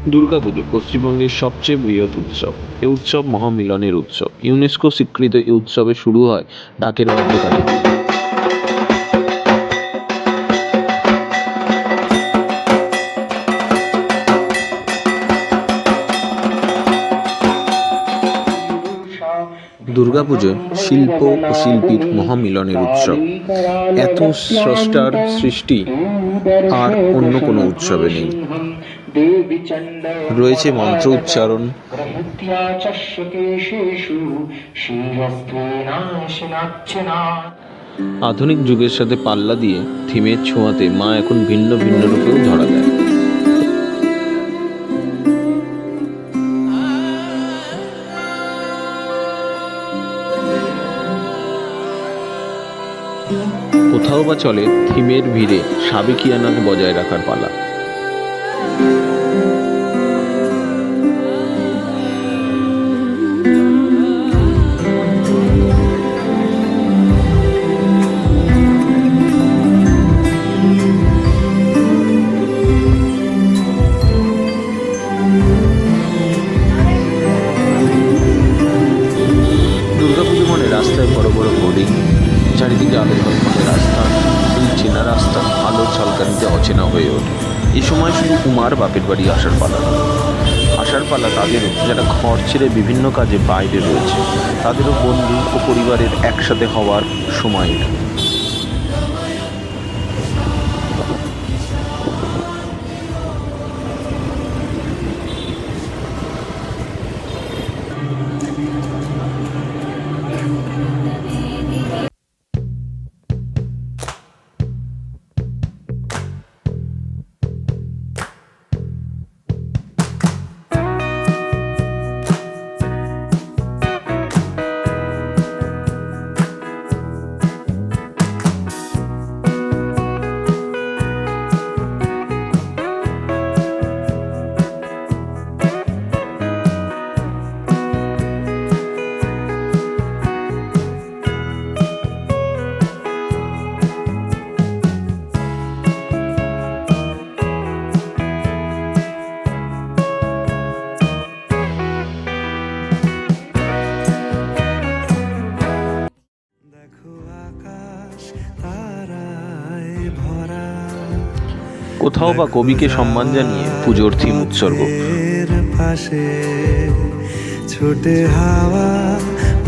দুর্গাপুজো পশ্চিমবঙ্গের সবচেয়ে বৃহৎ উৎসব। এ উৎসব মহামিলনের উৎসব। ইউনেস্কো স্বীকৃত এই উৎসবের শুরু হয় ঢাকের মধ্যকালে। দুর্গাপুজো শিল্প ও শিল্পীর মহামিলনের উৎসব। এত স্রষ্টার সৃষ্টি আর অন্য কোনো উৎসবে নেই। রয়েছে মন্ত্র উচ্চারণ, আধুনিক যুগের সাথে পাল্লা দিয়ে থিমের ছোঁয়াতে মা এখন ভিন্ন ভিন্ন রূপেও ধরা দেয়। কোথাও বা চলে থিমের ভিড়ে সাবেকিয়ানা বজায় রাখার পালা। দুর্গাপুজো মানে রাস্তায় বড় বড় হোর্ডিং, চারিদিকে আলোর ঝলমলে রাস্তা। সেই চেনা রাস্তা আলোর ঝলকানিতে অচেনা হয়ে ওঠে। এই সময় শুধু উমার বাপের বাড়ি আসার পালা তাদেরও, যারা ঘর ছেড়ে বিভিন্ন কাজে বাইরে রয়েছে। তাদেরও বন্ধু ও পরিবারের একসাথে হওয়ার সময় এটা। কোথাও বা কবিকে সম্মান জানিয়ে পুজোর থিম উৎসর্গ। পাশে ছোটে হাওয়া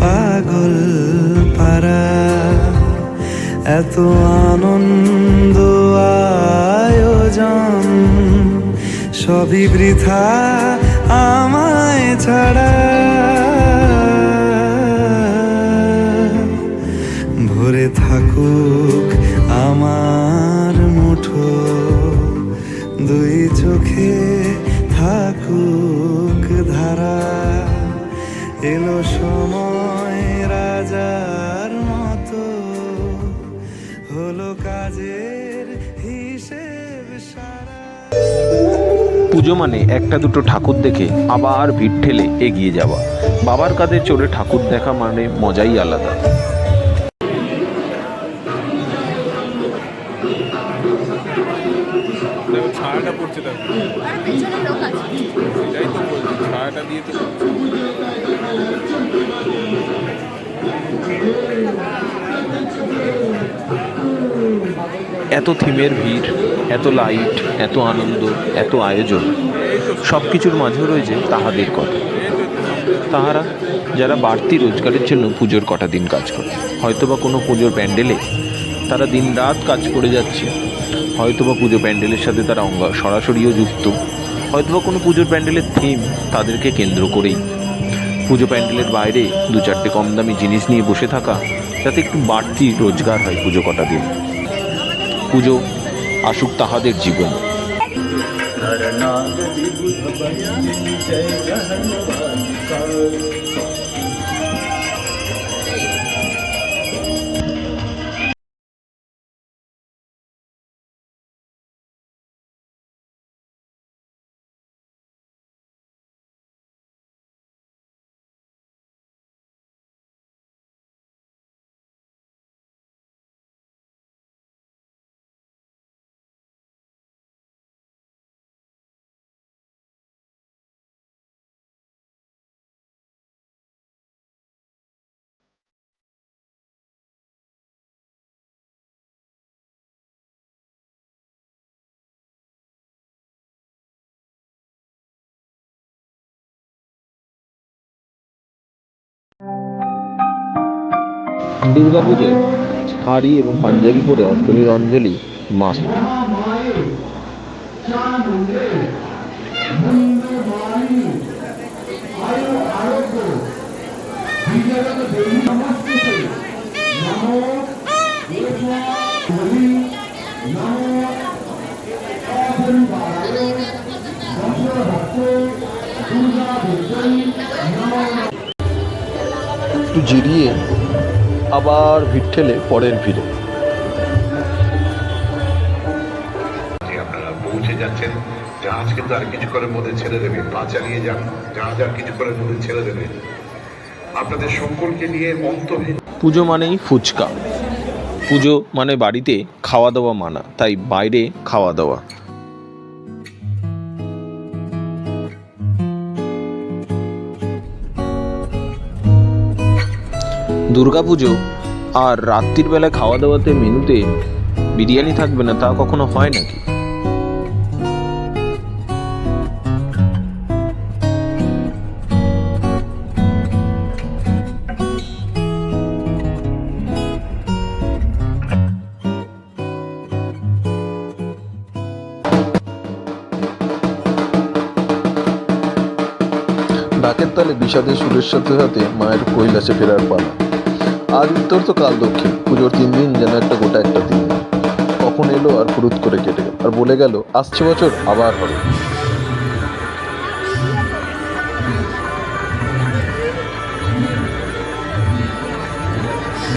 পাগল পারা, এত আনন্দ আয়োজন সবই বৃথা আমায় ছাড়া। ভরে থাকুক আমার মুঠো, দুই চোখে থাকুক ধারা। এলো সময় রাজার মতো, হলো কাজের হিসেব সারা। পুজো মানে একটা দুটো ঠাকুর দেখে আবার ভিড় ঠেলে এগিয়ে যাওয়া। বাবার কাঁধে চড়ে ঠাকুর দেখা মানে মজাই আলাদা। ছায়াটা পড়ছে, দেখো এটাই তো বলছি, ছায়াটা দিয়ে তো এত থিমের ভিড়, এত লাইট, এত আনন্দ, এত আয়োজন, সব কিছুর মাঝেও রয়েছে তাহাদের কথা। তাহারা যারা বাড়তি রোজগারের জন্য পুজোর কটা দিন কাজ করে। হয়তোবা কোনো পুজোর প্যান্ডেলে তারা দিন রাত কাজ করে যাচ্ছে। হয়তোবা পুজো প্যান্ডেলের সাথে তারা সরাসরিও যুক্ত। হয়তোবা কোনো পুজোর প্যান্ডেলের থিম তাদেরকে কেন্দ্র করেই। পুজো প্যান্ডেলের বাইরে দু চারটে কম দামি জিনিস নিয়ে বসে থাকা, যাতে একটু বাড়তি রোজগার হয় পুজো কটা দিন। পুজো আসুক তাহাদের জীবন। দুর্গাপুজোয় শাড়ি এবং পাঞ্জাবি পরে অষ্টমীর অঞ্জলি মাস্ট। একটু জিরিয়ে আবার ভিড় ঠেলে পরের ভিড়ে। যে আপনারা পৌঁছে যাচ্ছেন, জাহাজ কিন্তু আর কিছুক্ষণের মধ্যে ছেড়ে দেবে। পা চালিয়ে যান, জাহাজ আর কিছুক্ষণের মধ্যে ছেড়ে দেবে। আপনাদের সকলকে নিয়ে অন্তহীন পুজো মানেই ফুচকা, পুজো মানে বাড়িতে খাওয়া দাওয়া মানা, তাই বাইরে খাওয়া দাওয়া। দুর্গাপুজো আর রাত্রির বেলায় খাওয়া দাওয়াতে মেনুতে বিরিয়ানি থাকবে না, তা কখনো হয় নাকি? ডাকের তালে বিষাদের সুরের সাথে সাথে মায়ের কৈলাসে ফেরার পালা। আজ উত্তর তো কাল দক্ষিণ, পুজোর 3 দিন যেন গোটা একটা দিন। কখন এলো আর ফুরুত করে কেটে গেল, আর বলে গেল আসছে বছর আবার হবে।